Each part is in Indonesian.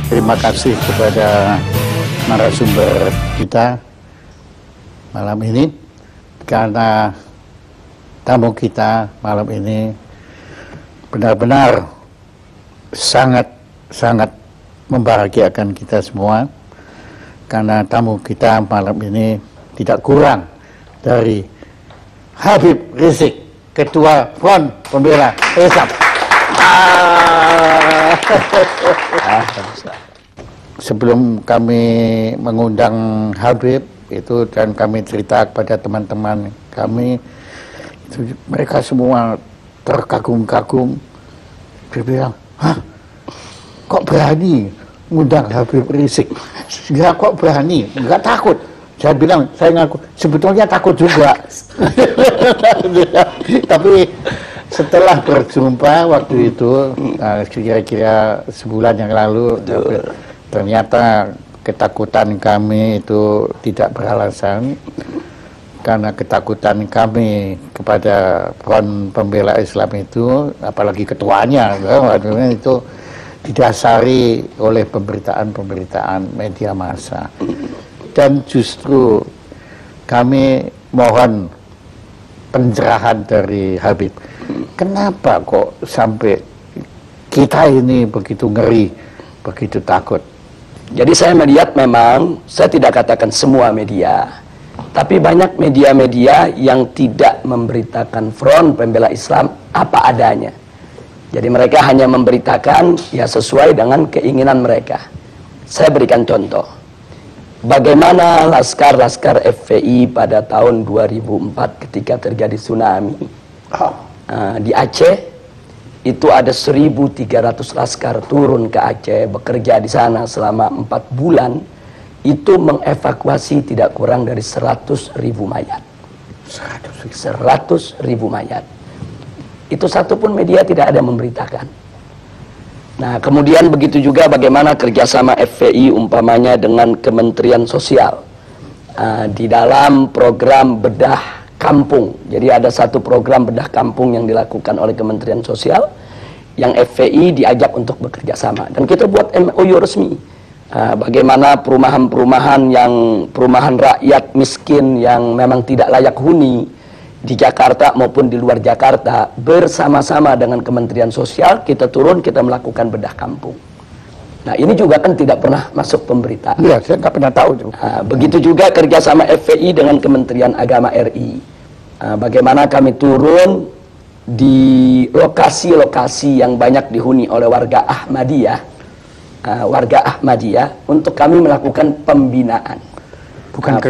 Terima kasih kepada narasumber kita malam ini, karena tamu kita malam ini benar-benar sangat membahagiakan kita semua, karena tamu kita malam ini tidak kurang dari Habib Rizik, Ketua Front Pembela Islam. Sebelum kami mengundang Habib itu dan kami cerita kepada teman-teman kami, itu mereka semua terkagum-kagum. Dia bilang, hah, kok berani ngundang Habib Rizik? Ya, kok berani? Enggak takut. Saya bilang, saya ngaku, sebetulnya takut juga. Tapi setelah berjumpa waktu itu, kira-kira sebulan yang lalu, ternyata ketakutan kami itu tidak beralasan, karena ketakutan kami kepada Front Pembela Islam itu, apalagi ketuanya, itu didasari oleh pemberitaan-pemberitaan media massa. Dan justru kami mohon pencerahan dari Habib. Kenapa kok sampai kita ini begitu ngeri, begitu takut? Jadi saya melihat memang, saya tidak katakan semua media, tapi banyak media-media yang tidak memberitakan Front Pembela Islam apa adanya. Jadi mereka hanya memberitakan ya sesuai dengan keinginan mereka. Saya berikan contoh. Bagaimana laskar-laskar FPI pada tahun 2004 ketika terjadi tsunami di Aceh, itu ada 1.300 laskar turun ke Aceh, bekerja di sana selama 4 bulan, itu mengevakuasi tidak kurang dari 100.000 mayat. 100.000 mayat. Itu satu pun media tidak ada memberitakan. Nah, kemudian begitu juga bagaimana kerjasama FPI umpamanya dengan Kementerian Sosial di dalam program bedah kampung. Jadi ada satu program bedah kampung yang dilakukan oleh Kementerian Sosial yang FPI diajak untuk bekerja sama. Dan kita buat MOU resmi. Bagaimana perumahan-perumahan rakyat miskin yang memang tidak layak huni di Jakarta maupun di luar Jakarta, bersama-sama dengan Kementerian Sosial kita turun, kita melakukan bedah kampung. Nah, ini juga kan tidak pernah masuk pemberitaan. Iya, saya nggak pernah tahu juga. Begitu juga kerjasama FPI dengan Kementerian Agama RI. Bagaimana kami turun di lokasi-lokasi yang banyak dihuni oleh warga Ahmadiyah, untuk kami melakukan pembinaan. Bukan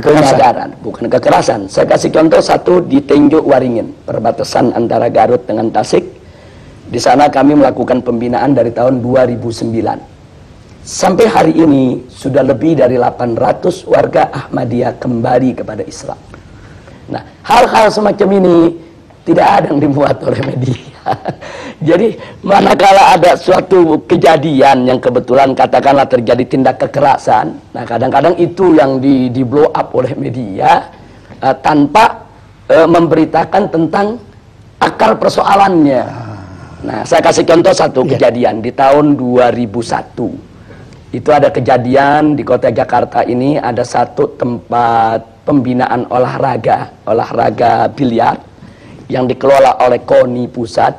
kekerasan. Saya kasih contoh satu di Tenjo Waringin, perbatasan antara Garut dengan Tasik. Di sana kami melakukan pembinaan dari tahun 2009. Sampai hari ini sudah lebih dari 800 warga Ahmadiyah kembali kepada Islam. Nah, hal-hal semacam ini tidak ada yang dimuat oleh media. Jadi manakala ada suatu kejadian yang kebetulan katakanlah terjadi tindak kekerasan, nah kadang-kadang itu yang di blow up oleh media tanpa memberitakan tentang akar persoalannya. Nah, saya kasih contoh satu kejadian di tahun 2001. Itu ada kejadian di kota Jakarta ini, ada satu tempat pembinaan olahraga biliar yang dikelola oleh KONI pusat,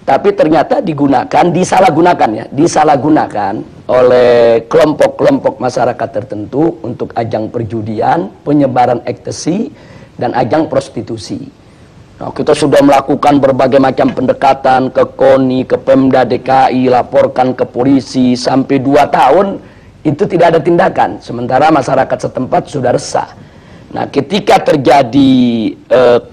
tapi ternyata disalahgunakan oleh kelompok-kelompok masyarakat tertentu untuk ajang perjudian, penyebaran ekstasi, dan ajang prostitusi. Nah, kita sudah melakukan berbagai macam pendekatan ke KONI, ke Pemda DKI, laporkan ke polisi, sampai 2 tahun itu tidak ada tindakan, sementara masyarakat setempat sudah resah. Nah, ketika terjadi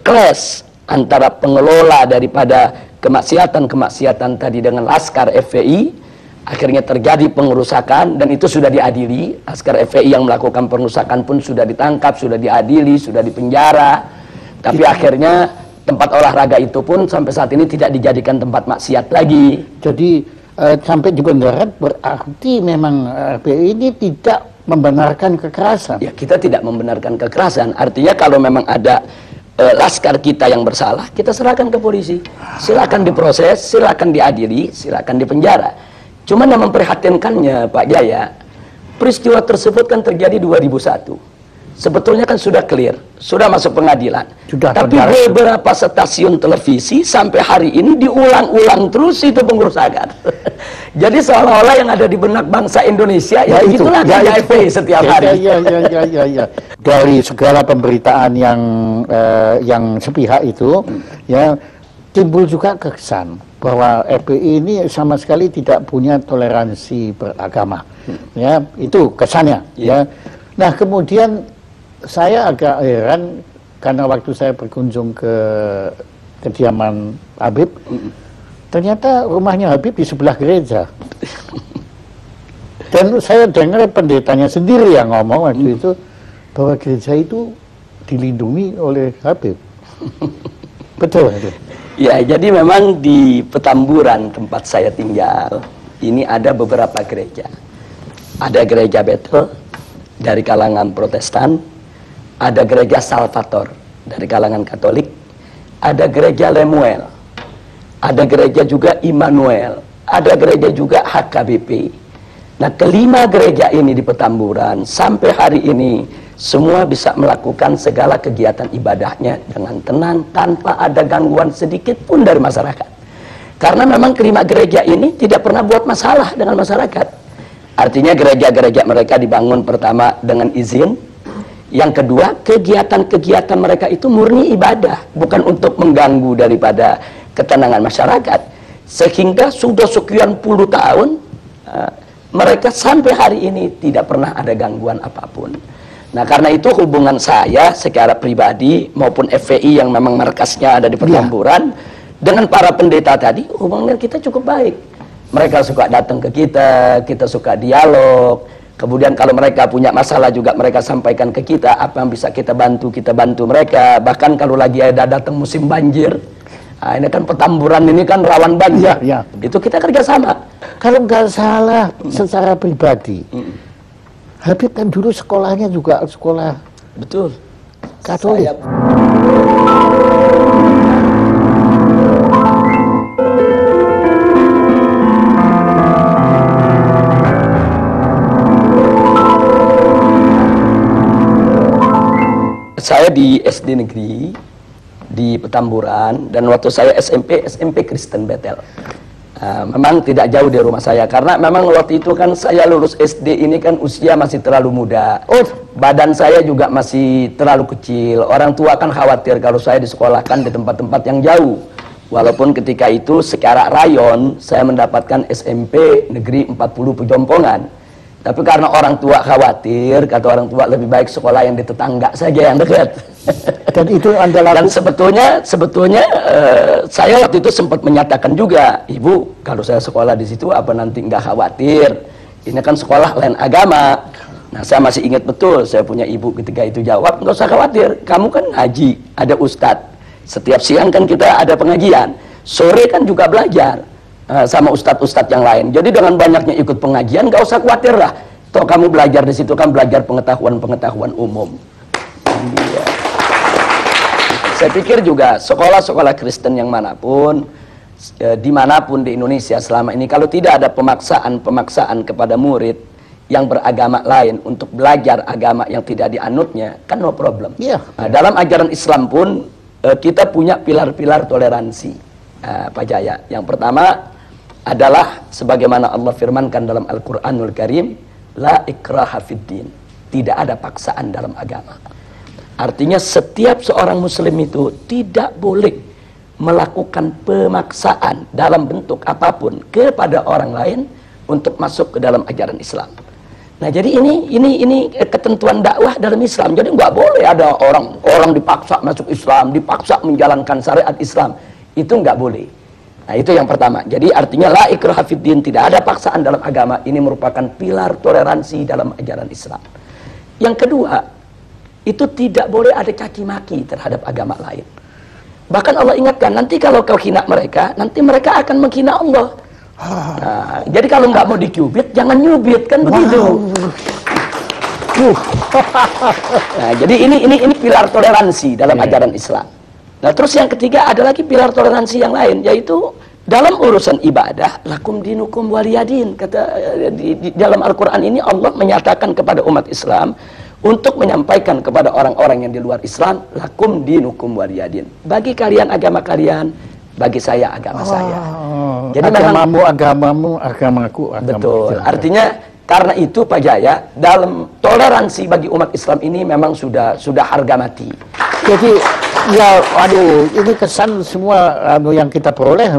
clash antara pengelola daripada kemaksiatan tadi dengan laskar FPI, Akhirnya terjadi pengerusakan dan itu sudah diadili. Askar FPI yang melakukan pengerusakan pun sudah ditangkap, sudah diadili, sudah dipenjara. Tapi akhirnya tempat olahraga itu pun sampai saat ini tidak dijadikan tempat maksiat lagi. Jadi sampai di Bendarat berarti memang FPI ini tidak membenarkan kekerasan. Ya, kita tidak membenarkan kekerasan. Artinya kalau memang ada laskar kita yang bersalah, kita serahkan ke polisi. Silakan diproses, silakan diadili, silakan dipenjara. Cuman yang memprihatinkannya Pak Jaya, peristiwa tersebut kan terjadi 2001. Sebetulnya kan sudah clear, sudah masuk pengadilan. Tapi beberapa stasiun televisi sampai hari ini diulang-ulang terus itu pengerusakan. Jadi seolah-olah yang ada di benak bangsa Indonesia ya itulah FPI setiap hari. Ya. Dari segala pemberitaan yang sepihak itu, ya timbul juga kesan bahwa FPI ini sama sekali tidak punya toleransi beragama. Ya, itu kesannya. Ya. Nah, kemudian saya agak heran karena waktu saya berkunjung ke kediaman Habib, ternyata rumahnya Habib di sebelah gereja. Dan saya dengar pendetanya sendiri yang ngomong waktu itu bahwa gereja itu dilindungi oleh Habib. Betul itu. Ya, jadi memang di Petamburan tempat saya tinggal ini ada beberapa gereja. Ada gereja Bethel dari kalangan Protestan, ada gereja Salvator dari kalangan Katolik, ada gereja Lemuel, ada gereja juga Immanuel, ada gereja juga HKBP. Nah, kelima gereja ini di Petamburan sampai hari ini semua bisa melakukan segala kegiatan ibadahnya dengan tenang tanpa ada gangguan sedikit pun dari masyarakat. Karena memang kelima gereja ini tidak pernah buat masalah dengan masyarakat. Artinya gereja-gereja mereka dibangun pertama dengan izin. Yang kedua, kegiatan-kegiatan mereka itu murni ibadah, bukan untuk mengganggu daripada ketenangan masyarakat. Sehingga sudah sekian puluh tahun mereka sampai hari ini tidak pernah ada gangguan apapun. Nah, karena itu hubungan saya secara pribadi maupun FPI yang memang markasnya ada di Petamburan dengan para pendeta tadi, hubungan kita cukup baik. Mereka suka datang ke kita, kita suka dialog. Kemudian kalau mereka punya masalah juga mereka sampaikan ke kita, apa yang bisa kita bantu mereka. Bahkan kalau lagi ada datang musim banjir, nah ini kan Petamburan ini kan rawan banjir, itu kita kerjasama. Kalau nggak salah secara pribadi, Habib kan dulu sekolahnya juga sekolah betul Katolik. Saya di SD negeri di Petamburan dan waktu saya SMP Kristen Bethel. Memang tidak jauh dari rumah saya karena memang waktu itu kan saya lulus SD ini kan usia masih terlalu muda. Badan saya juga masih terlalu kecil. Orang tua kan khawatir kalau saya disekolahkan di tempat-tempat yang jauh. Walaupun ketika itu secara rayon saya mendapatkan SMP negeri 40 Pejompongan. Tapi karena orang tua khawatir, kata orang tua lebih baik sekolah yang di tetangga saja yang dekat. Dan itu Anda lakukan? Dan sebetulnya saya waktu itu sempat menyatakan juga, Ibu, kalau saya sekolah di situ apa nanti nggak khawatir? Ini kan sekolah lain agama. Nah, saya masih ingat betul, saya punya ibu ketika itu jawab, nggak usah khawatir, kamu kan ngaji, ada ustadz. Setiap siang kan kita ada pengajian, sore kan juga belajar sama ustadz-ustadz yang lain. Jadi dengan banyaknya ikut pengajian, nggak usah khawatir lah. Toh kamu belajar di situ kan belajar pengetahuan umum. Iya. Saya pikir juga sekolah-sekolah Kristen yang manapun, dimanapun di Indonesia selama ini, kalau tidak ada pemaksaan kepada murid yang beragama lain untuk belajar agama yang tidak dianutnya, kan no problem. Nah, dalam ajaran Islam pun kita punya pilar-pilar toleransi, Pak Jaya. Yang pertama adalah sebagaimana Allah firmankan dalam Al-Quranul Karim, la ikraha fiddin, tidak ada paksaan dalam agama. Artinya setiap seorang muslim itu tidak boleh melakukan pemaksaan dalam bentuk apapun kepada orang lain untuk masuk ke dalam ajaran Islam. Nah, jadi ini ketentuan dakwah dalam Islam. Jadi nggak boleh ada orang dipaksa masuk Islam, dipaksa menjalankan syariat Islam. Itu nggak boleh. Nah, itu yang pertama. Jadi artinya la ikraha fiddin, tidak ada paksaan dalam agama. Ini merupakan pilar toleransi dalam ajaran Islam. Yang kedua, itu tidak boleh ada caci maki terhadap agama lain. Bahkan Allah ingatkan, nanti kalau kau hina mereka, nanti mereka akan menghina Allah. Nah, jadi kalau nggak mau dicubit, jangan nyubit, kan begitu. Nah, jadi ini pilar toleransi dalam ajaran Islam. Nah, terus yang ketiga ada lagi pilar toleransi yang lain, yaitu dalam urusan ibadah, lakum dinukum waliyadin. Kata di dalam Al-Quran ini Allah menyatakan kepada umat Islam untuk menyampaikan kepada orang-orang yang di luar Islam, lakum dinukum waliyadin. Bagi kalian agama kalian, bagi saya agama saya. Jadi agamamu, agamaku. Betul. Artinya karena itu Pak Jaya, dalam toleransi bagi umat Islam ini memang sudah harga mati. Jadi ya, aduh, ini kesan semua yang kita peroleh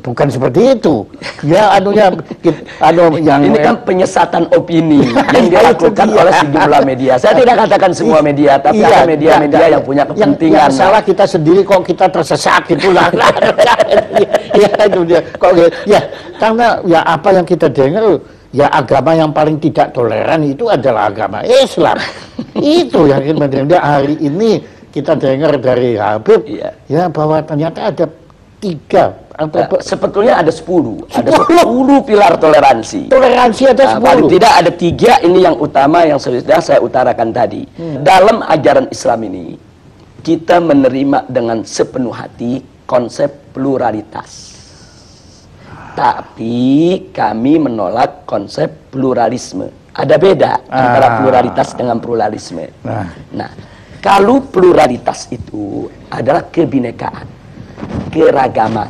bukan seperti itu. Ya, yang ini kan penyesatan opini yang dilakukan oleh sejumlah media. Saya tidak katakan semua media, tapi ada media-media yang punya kepentingan. Yang salah kita sendiri kok kita tersesat itulah. Ya, itu dia. Kok ya, karena ya apa yang kita dengar, ya agama yang paling tidak toleran itu adalah agama Islam. Itu yang kita hari ini kita dengar dari Habib, ya bahwa ternyata ada 3 sebetulnya ada 10 pilar toleransi. Toleransi ada 10. Paling tidak ada 3 ini yang utama yang sudah saya utarakan tadi. Dalam ajaran Islam ini kita menerima dengan sepenuh hati konsep pluralitas. Tapi kami menolak konsep pluralisme. Ada beda antara pluralitas dengan pluralisme. Nah, kalau pluralitas itu adalah kebinekaan, keragaman.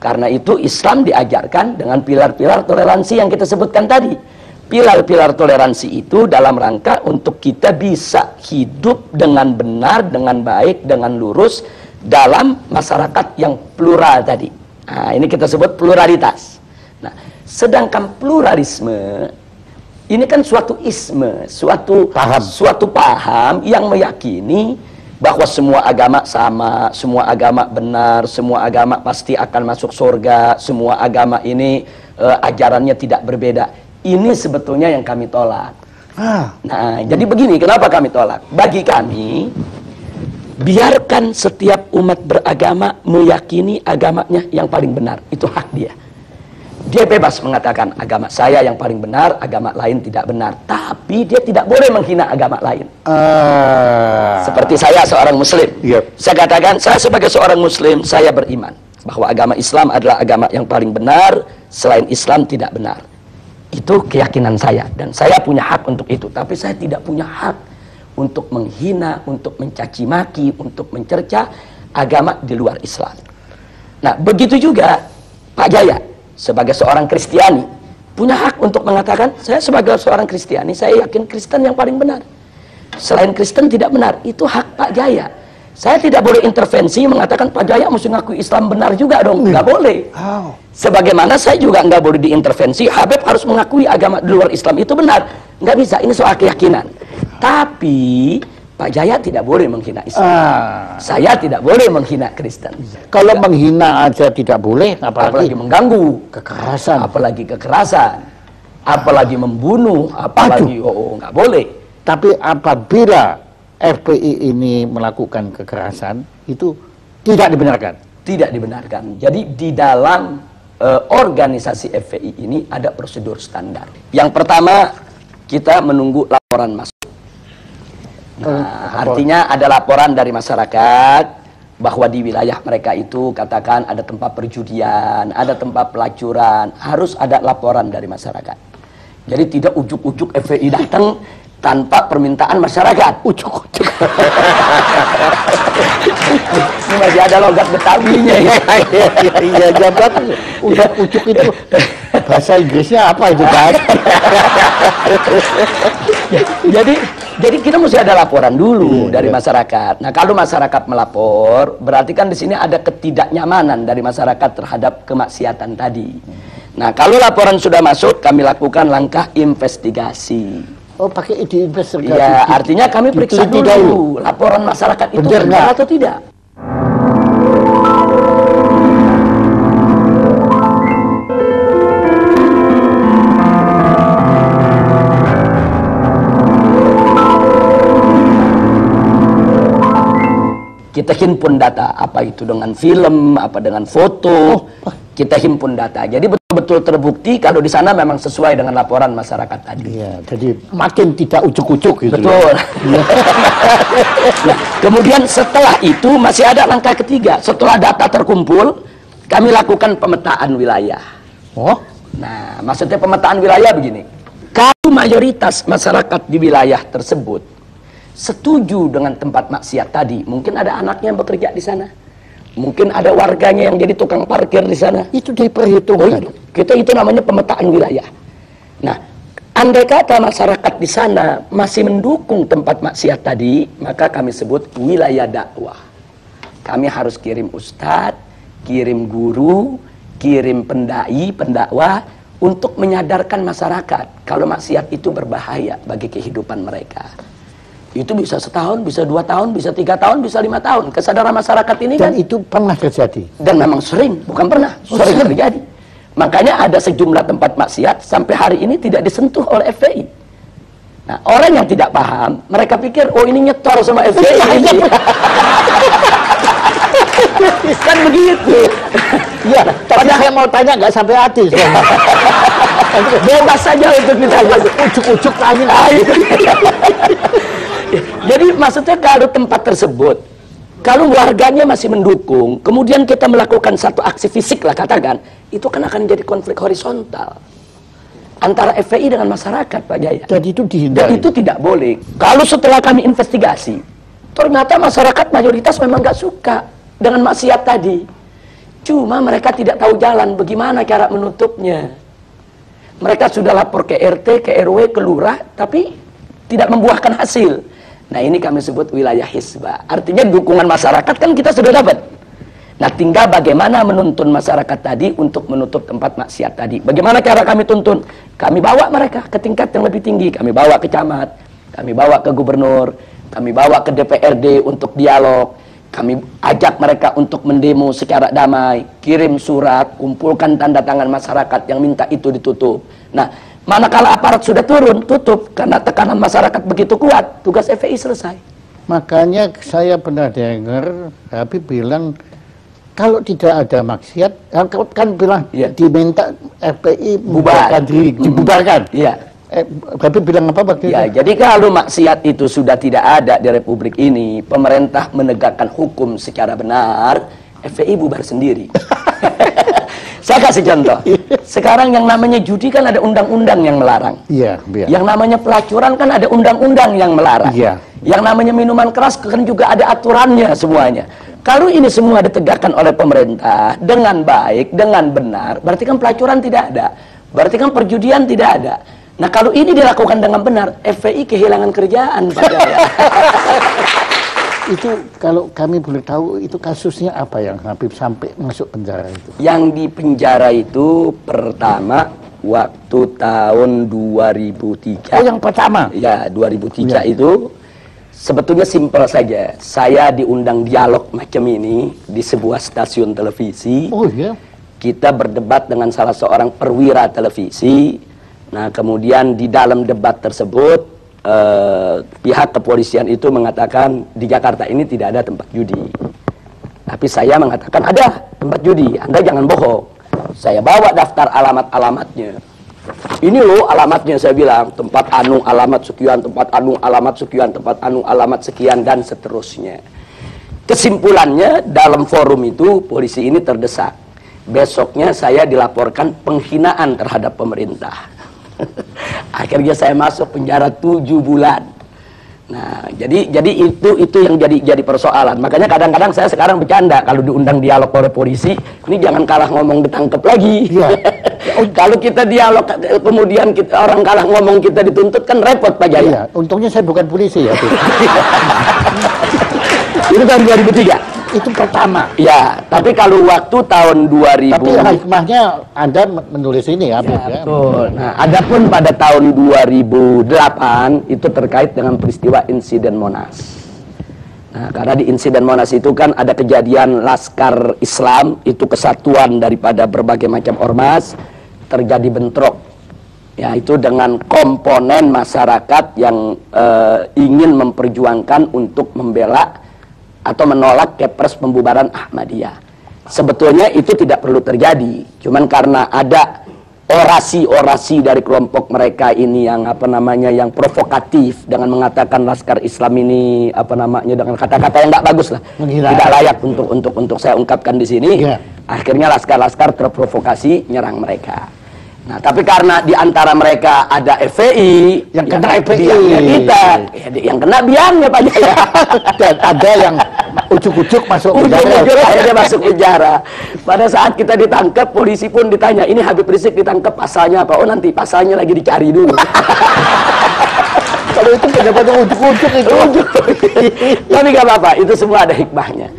Karena itu Islam diajarkan dengan pilar-pilar toleransi yang kita sebutkan tadi. Pilar-pilar toleransi itu dalam rangka untuk kita bisa hidup dengan benar, dengan baik, dengan lurus dalam masyarakat yang plural tadi. Nah, ini kita sebut pluralitas. Nah, sedangkan pluralisme ini kan suatu isme, suatu paham yang meyakini bahwa semua agama sama, semua agama benar, semua agama pasti akan masuk surga, semua agama ini ajarannya tidak berbeda. Ini sebetulnya yang kami tolak. Nah, jadi begini, kenapa kami tolak? Bagi kami, biarkan setiap umat beragama meyakini agamanya yang paling benar. Itu hak dia. Dia bebas mengatakan agama saya yang paling benar, agama lain tidak benar. Tapi dia tidak boleh menghina agama lain. Seperti saya seorang muslim. Saya katakan, saya sebagai seorang muslim, saya beriman bahwa agama Islam adalah agama yang paling benar, selain Islam tidak benar. Itu keyakinan saya. Dan saya punya hak untuk itu. Tapi saya tidak punya hak untuk menghina, untuk mencaci maki, untuk mencerca agama di luar Islam. Nah, begitu juga Pak Jaya sebagai seorang Kristiani punya hak untuk mengatakan, saya sebagai seorang Kristiani, saya yakin Kristen yang paling benar, selain Kristen tidak benar. Itu hak Pak Jaya. Saya tidak boleh intervensi mengatakan Pak Jaya mesti ngaku Islam benar juga dong. Nggak boleh. Sebagaimana saya juga nggak boleh diintervensi, Habib harus mengakui agama di luar Islam itu benar. Nggak bisa, ini soal keyakinan. Tapi Pak Jaya tidak boleh menghina Islam. Saya tidak boleh menghina Kristen. Kalau menghina aja tidak boleh, apalagi mengganggu, kekerasan, apalagi membunuh, apalagi nggak boleh. Tapi apabila FPI ini melakukan kekerasan, itu tidak dibenarkan. Tidak dibenarkan. Jadi di dalam organisasi FPI ini ada prosedur standar. Yang pertama, kita menunggu laporan masuk. Nah, artinya ada laporan dari masyarakat bahwa di wilayah mereka itu katakan ada tempat perjudian, ada tempat pelacuran, harus ada laporan dari masyarakat. Jadi tidak ujuk-ujuk FPI datang tanpa permintaan masyarakat. Ujuk-ujuk. Ini masih ada logat Betawinya. Iya, jabat ujuk-ujuk itu bahasa Inggrisnya apa itu, Pak? Jadi kita mesti ada laporan dulu dari masyarakat. Nah, kalau masyarakat melapor, berarti kan di sini ada ketidaknyamanan dari masyarakat terhadap kemaksiatan tadi. Nah, kalau laporan sudah masuk, kami lakukan langkah investigasi. Oh, pakai ide investigasi. Iya, artinya kami periksa dulu laporan masyarakat itu benar atau tidak. Kita himpun data, apa itu dengan film, apa dengan foto, kita himpun data. Jadi betul-betul terbukti kalau di sana memang sesuai dengan laporan masyarakat tadi. Iya, jadi makin tidak ujuk-ujuk gitu. Betul. Nah, kemudian setelah itu masih ada langkah ketiga. Setelah data terkumpul, kami lakukan pemetaan wilayah. Oh, Nah, maksudnya pemetaan wilayah begini. Kalau mayoritas masyarakat di wilayah tersebut setuju dengan tempat maksiat tadi, mungkin ada anaknya yang bekerja di sana, mungkin ada warganya yang jadi tukang parkir di sana. itu diperhitungkan. Kita itu namanya pemetaan wilayah. Nah, andai kata masyarakat di sana masih mendukung tempat maksiat tadi, maka kami sebut wilayah dakwah. Kami harus kirim ustadz, kirim guru, kirim pendai, pendakwah untuk menyadarkan masyarakat kalau maksiat itu berbahaya bagi kehidupan mereka. Itu bisa setahun, bisa 2 tahun, bisa 3 tahun, bisa 5 tahun. Kesadaran masyarakat ini Dan kan, itu pernah terjadi. dan memang sering, bukan pernah, sering terjadi. Makanya ada sejumlah tempat maksiat sampai hari ini tidak disentuh oleh FPI. Nah, orang yang tidak paham, mereka pikir, oh ini nyetor sama FPI. Kan begitu. Iya, tapi saya mau tanya nggak sampai hati. Bebas saja untuk ditanya. Ujuk-ujuk tanya. Jadi maksudnya kalau tempat tersebut, kalau warganya masih mendukung, kemudian kita melakukan satu aksi fisik lah katakan, itu kan akan jadi konflik horizontal antara FPI dengan masyarakat, Pak Jaya. Dan itu Dan dihindari. itu tidak boleh. Kalau setelah kami investigasi, ternyata masyarakat mayoritas memang nggak suka dengan maksiat tadi. Cuma mereka tidak tahu jalan bagaimana cara menutupnya. Mereka sudah lapor ke RT, ke RW, ke lurah, tapi tidak membuahkan hasil. Nah, ini kami sebut wilayah hisbah. Artinya dukungan masyarakat kan kita sudah dapat. Nah, tinggal bagaimana menuntun masyarakat tadi untuk menutup tempat maksiat tadi. Bagaimana cara kami tuntun? Kami bawa mereka ke tingkat yang lebih tinggi. Kami bawa ke camat, kami bawa ke gubernur, kami bawa ke DPRD untuk dialog. Kami ajak mereka untuk mendemo secara damai, kirim surat, kumpulkan tanda tangan masyarakat yang minta itu ditutup. Nah, manakala aparat sudah turun, tutup karena tekanan masyarakat begitu kuat, tugas FPI selesai. Makanya saya pernah dengar Habib bilang kalau tidak ada maksiat, kan bilang Iya. diminta FPI Bubar. membubarkan diri, dibubarkan. Iya. Habib bilang apa waktu Ya, itu? jadi kalau maksiat itu sudah tidak ada di Republik ini, pemerintah menegakkan hukum secara benar, FPI bubar sendiri. Saya kasih contoh. Sekarang yang namanya judi kan ada undang-undang yang melarang. Iya, iya. Yang namanya pelacuran kan ada undang-undang yang melarang. Iya. Yang namanya minuman keras kan juga ada aturannya semuanya. Kalau ini semua ditegakkan oleh pemerintah dengan baik, dengan benar, berarti kan pelacuran tidak ada. Berarti kan perjudian tidak ada. Nah, kalau ini dilakukan dengan benar, FPI kehilangan kerjaan, Pak Jaya. Itu kalau kami boleh tahu itu kasusnya apa yang Habib sampai masuk penjara itu? Yang di penjara itu pertama waktu tahun 2003. Oh, yang pertama? Ya, 2003 Ya. itu sebetulnya simpel saja. Saya diundang dialog macam ini di sebuah stasiun televisi. Oh iya. Kita berdebat dengan salah seorang perwira televisi. Nah, kemudian di dalam debat tersebut pihak kepolisian itu mengatakan di Jakarta ini tidak ada tempat judi. Tapi saya mengatakan ada tempat judi, Anda jangan bohong. Saya bawa daftar alamat-alamatnya. Ini loh alamatnya, saya bilang, tempat anu alamat sekian, tempat anu alamat sekian, tempat anu alamat sekian, dan seterusnya. Kesimpulannya, dalam forum itu polisi ini terdesak. Besoknya saya dilaporkan penghinaan terhadap pemerintah. Akhirnya saya masuk penjara 7 bulan. Nah, jadi itu yang jadi persoalan. Makanya kadang-kadang saya sekarang bercanda kalau diundang dialog oleh polisi, ini jangan kalah ngomong ditangkap lagi. Iya. Kalau kita dialog kemudian orang kalah ngomong kita dituntut kan repot, Pak Jaya. Iya, untungnya saya bukan polisi ya. Itu tahun 2003. Itu pertama. Ya, tapi kalau waktu tahun 2000. Tapi hikmahnya Anda menulis ini ya, Habib, ya. Betul. Nah, adapun pada tahun 2008 itu terkait dengan peristiwa insiden Monas. Nah, karena di insiden Monas itu kan ada kejadian Laskar Islam, itu kesatuan daripada berbagai macam ormas, terjadi bentrok. Ya, itu dengan komponen masyarakat yang ingin memperjuangkan untuk membela atau menolak Kepres pembubaran Ahmadiyah. Sebetulnya itu tidak perlu terjadi, cuman karena ada orasi-orasi dari kelompok mereka ini yang yang provokatif dengan mengatakan Laskar Islam ini dengan kata-kata yang nggak bagus lah, tidak layak untuk saya ungkapkan di sini. Akhirnya laskar-laskar terprovokasi nyerang mereka. Nah, tapi karena di antara mereka ada FPI yang kena FPI, kita yang kena biangnya Pak Jaya. Dan ada yang ujuk-ujuk masuk penjara. Akhirnya masuk penjara. Pada saat kita ditangkap, polisi pun ditanya, ini Habib Rizik ditangkap pasalnya apa? Oh, nanti pasalnya lagi dicari dulu. Kalau itu pejabat yang ujuk-ujuk itu. Tapi nggak apa-apa, itu semua ada hikmahnya.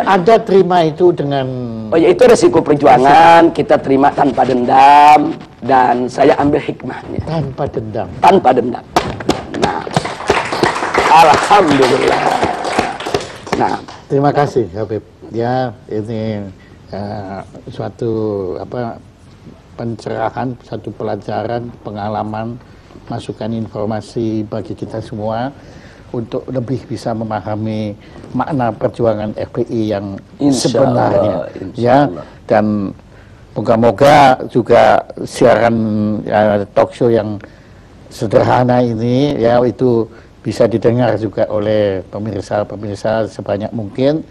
Anda terima itu dengan... Oh ya, itu resiko perjuangan, kita terima tanpa dendam, dan saya ambil hikmahnya. Tanpa dendam. Tanpa dendam. Nah, alhamdulillah. Nah, terima kasih Habib. Ya, ini suatu pencerahan, satu pelajaran, pengalaman, masukan informasi bagi kita semua untuk lebih bisa memahami makna perjuangan FPI yang sebenarnya. Ya, dan moga-moga juga siaran talk show yang sederhana ini ya itu bisa didengar juga oleh pemirsa-pemirsa sebanyak mungkin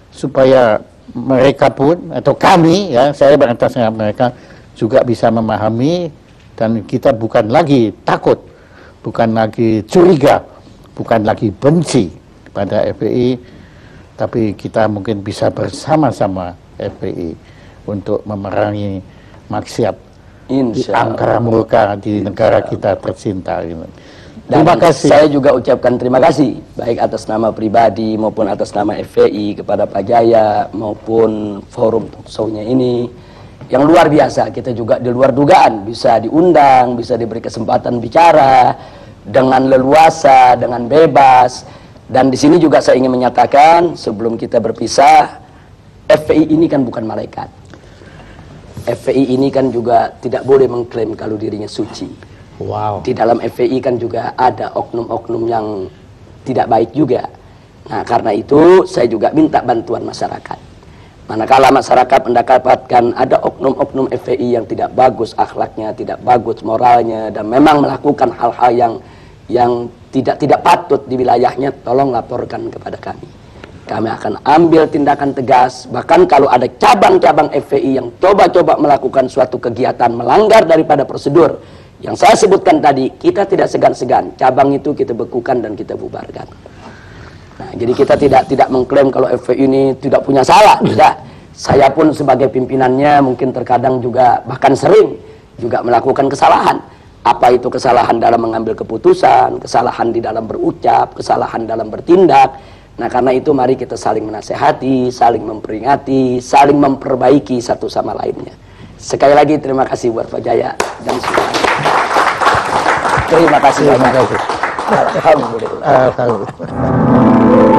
supaya mereka pun atau kami ya, saya beratasnya mereka juga bisa memahami dan kita bukan lagi takut, bukan lagi curiga, bukan lagi benci pada FPI, tapi kita mungkin bisa bersama-sama FPI untuk memerangi maksiat di angkara murka di negara kita tercinta ini. Terima kasih. Saya juga ucapkan terima kasih baik atas nama pribadi maupun atas nama FPI kepada Pak Jaya maupun forum talk show-nya ini yang luar biasa. Kita juga di luar dugaan bisa diundang, bisa diberi kesempatan bicara dengan leluasa, dengan bebas. Dan di sini juga saya ingin menyatakan sebelum kita berpisah, FPI ini kan bukan malaikat. FPI ini kan juga tidak boleh mengklaim kalau dirinya suci. Wow. Di dalam FPI kan juga ada oknum-oknum yang tidak baik juga. Nah, karena itu saya juga minta bantuan masyarakat. Manakala masyarakat mendapatkan ada oknum-oknum FPI yang tidak bagus akhlaknya, tidak bagus moralnya, dan memang melakukan hal-hal yang tidak patut di wilayahnya, tolong laporkan kepada kami. Kami akan ambil tindakan tegas. Bahkan kalau ada cabang-cabang FPI yang coba-coba melakukan suatu kegiatan melanggar daripada prosedur yang saya sebutkan tadi, kita tidak segan-segan. Cabang itu kita bekukan dan kita bubarkan. Nah, jadi kita tidak mengklaim kalau FPI ini tidak punya salah. Tidak. Saya pun sebagai pimpinannya mungkin terkadang juga bahkan sering juga melakukan kesalahan. Apa itu kesalahan dalam mengambil keputusan, kesalahan di dalam berucap, kesalahan dalam bertindak. Nah, karena itu mari kita saling menasehati, saling memperingati, saling memperbaiki satu sama lainnya. Sekali lagi terima kasih buat Pak Jaya dan semuanya. Terima kasih. Alhamdulillah.